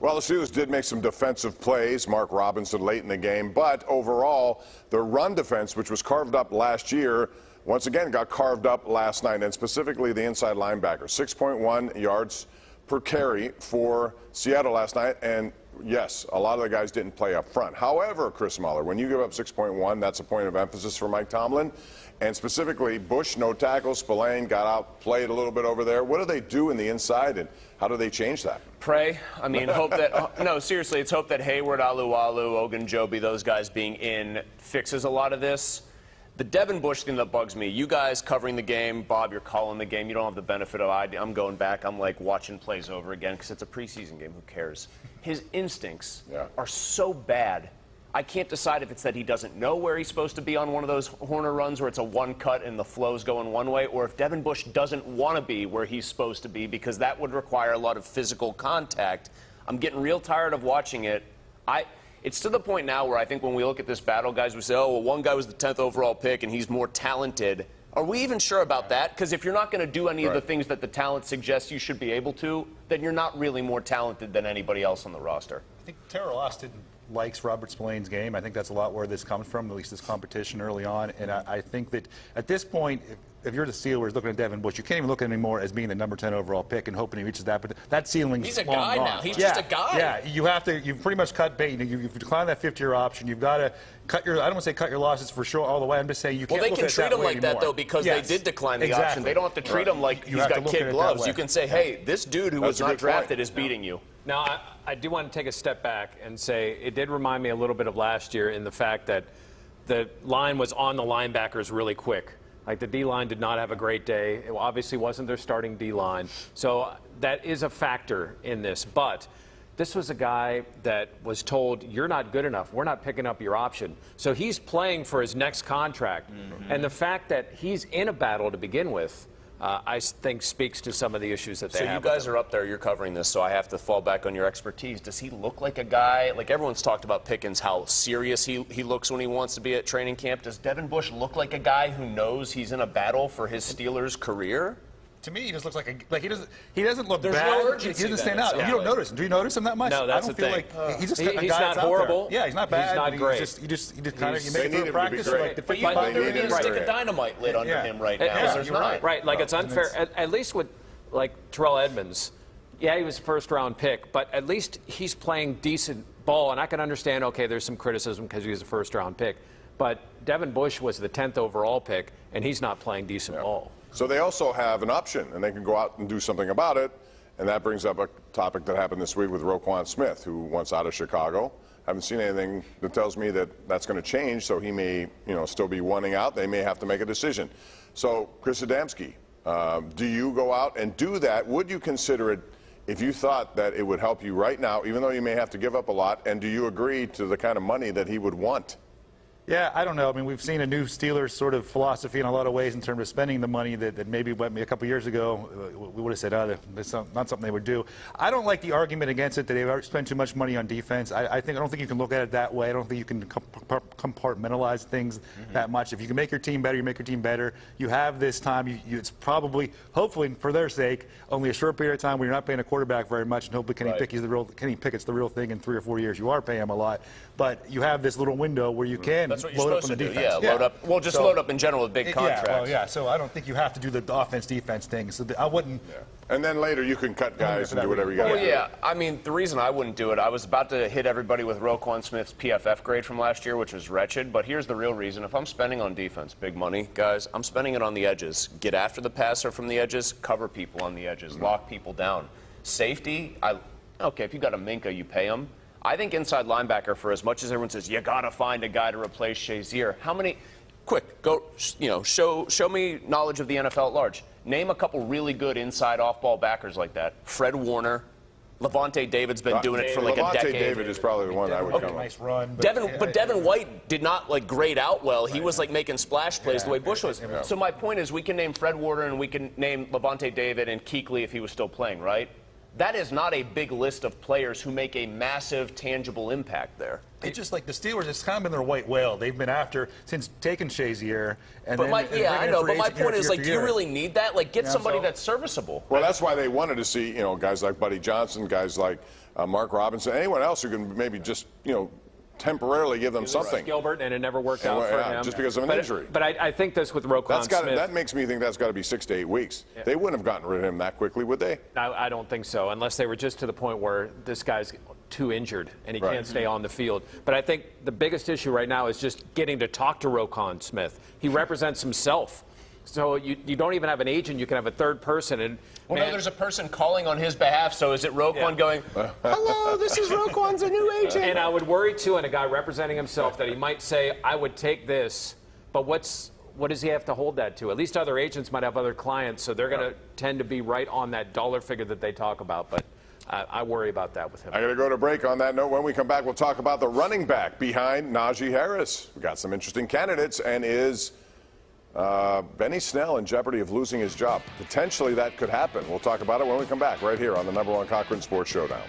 Well, the Steelers did make some defensive plays, Mark Robinson late in the game, but overall, the run defense, which was carved up last year, once again got carved up last night, and specifically the inside linebacker. 6.1 yards per carry for Seattle last night, and yes, a lot of the guys didn't play up front. However, Chris Mueller, when you give up 6.1, that's a point of emphasis for Mike Tomlin. And specifically, Bush, no tackles. Spillane got out, played a little bit over there. What do they do in the inside, and how do they change that? Pray. I mean, hope that no, seriously, it's hope that Hayward, Alualu, Ogunjobi, those guys being in fixes a lot of this. The Devin Bush thing that bugs me, you guys covering the game, Bob, you're calling the game, you don't have the benefit of I'm going back, I'm like watching plays over again because it's a preseason game, who cares? His instincts are so bad. I can't decide if it's that he doesn't know where he's supposed to be on one of those Horner runs where it's a one cut and the flow's going one way, or if Devin Bush doesn't want to be where he's supposed to be because that would require a lot of physical contact. I'm getting real tired of watching it. It's to the point now where I think when we look at this battle, guys, we say, oh, well, one guy was the 10th overall pick and he's more talented. Are we even sure about that? Because if you're not going to do any of the things that the talent suggests you should be able to, then you're not really more talented than anybody else on the roster. I think Terrell Austin likes Robert Spillane's game. I think that's a lot where this comes from, at least this competition early on. And I think that at this point, if you're the Steelers looking at Devin Bush, you can't even look at him anymore as being the number 10 overall pick and hoping he reaches that. But that ceiling's He's a guy gone. now. He's just a guy. Yeah, you've pretty much cut bait. You've declined that fifth-year option. You've got to cut your, I don't want to say cut your losses for sure all the way. I'm just saying you can't look at it that way anymore. Well, they can treat him like that, though, because they did decline the option. They don't have to treat him like he's got kid gloves. You can say, hey, this dude who was not drafted is beating you. Now, I do want to take a step back and say it did remind me a little bit of last year in the fact that the line was on the linebackers really quick. Like, the D-line did not have a great day. It obviously wasn't their starting D-line. So that is a factor in this. But this was a guy that was told, you're not good enough. We're not picking up your option. So he's playing for his next contract. And the fact that he's in a battle to begin with, I think speaks to some of the issues that they have. So you guys are up there, you're covering this, so I have to fall back on your expertise. Does he look like a guy, like everyone's talked about Pickens, how serious he looks when he wants to be at training camp. Does Devin Bush look like a guy who knows he's in a battle for his Steelers career? To me, he just looks like he doesn't look There's bad. No urgency. He doesn't stand out. You don't notice him. Do you notice him that much? No, that's I don't feel thing. like he's just a guy he's not horrible. Yeah, he's not bad. He's not great. You just kind of make it through practice. Like the but you thought there would be a stick of dynamite lit under him right now. There's not. Right, like it's unfair. At least with like Terrell Edmonds, yeah, he was a first-round pick, but at least he's playing decent ball. And I can understand, okay, there's some criticism because he was a first-round pick. But Devin Bush was the 10th overall pick, and he's not playing decent ball. So they also have an option, and they can go out and do something about it. And that brings up a topic that happened this week with Roquan Smith, who wants out of Chicago. Haven't seen anything that tells me that that's going to change, so he may, still be wanting out. They may have to make a decision. So, Chris Adamski, do you go out and do that? Would you consider it if you thought that it would help you right now, even though you may have to give up a lot? And do you agree to the kind of money that he would want? Yeah, I don't know. I mean, we've seen a new Steelers sort of philosophy in a lot of ways in terms of spending the money that maybe a couple years ago we would have said, oh, that's not something they would do. I don't like the argument against it that they've spent too much money on defense. I don't think you can look at it that way. I don't think you can compartmentalize things that much. If you can make your team better, you make your team better. You have this time. It's probably, hopefully, for their sake, only a short period of time where you're not paying a quarterback very much, and hopefully Kenny Pickett's the real thing in 3 or 4 years. You are paying him a lot, but you have this little window where you can. That's what you're supposed to do. Yeah, load up. Well, just load up in general with big contracts. So I don't think you have to do the offense-defense thing. So I wouldn't. Yeah. And then later you can cut guys and do whatever you got to do. Well, yeah. I mean, the reason I wouldn't do it, I was about to hit everybody with Roquan Smith's PFF grade from last year, which was wretched. But here's the real reason. If I'm spending on defense, big money, guys, I'm spending it on the edges. Get after the passer from the edges, cover people on the edges, lock people down. Safety, okay, if you got a Minka, you pay him. I think inside linebacker, for as much as everyone says, you got to find a guy to replace Shazier, how many, quick, go, show me knowledge of the NFL at large. Name a couple really good inside off-ball backers like that. Fred Warner, Levante David's been doing it for like a decade. Levante David is probably the one I would come nice run. But Devin White did not grade out well. He was like making splash plays the way Bush was. Yeah. So my point is we can name Fred Warner and we can name Levante David and Kuechly if he was still playing, right? that is not a big list of players who make a massive, tangible impact there. It's just like the Steelers, it's kind of been their white whale. They've been after since taking Shazier. And But then, my, and yeah, I know. But my agent year point is, after like, do you year. really need that? Like, get Yeah, somebody so- that's serviceable. Well, that's why they wanted to see, guys like Buddy Johnson, guys like Mark Robinson, anyone else who can maybe just, temporarily give them something. Gilbert, and it never worked out for him. Just because of an injury. But I think this with Roquan Smith. That makes me think that's got to be 6 to 8 weeks. Yeah. They wouldn't have gotten rid of him that quickly, would they? I don't think so, unless they were just to the point where this guy's too injured and he can't stay on the field. But I think the biggest issue right now is just getting to talk to Roquan Smith. He represents himself. So you don't even have an agent. You can have a third person. And Well, no, there's a person calling on his behalf. So is it Roquan going, hello, this is Roquan's a new agent? And I would worry, too, in a guy representing himself, that he might say, I would take this, but what does he have to hold that to? At least other agents might have other clients, so they're going to tend to be right on that dollar figure that they talk about. But I worry about that with him. I got to go to break on that note. When we come back, we'll talk about the running back behind Najee Harris. We got some interesting candidates, and is Benny Snell in jeopardy of losing his job? Potentially that could happen. We'll talk about it when we come back right here on the #1 Cochran Sports Showdown.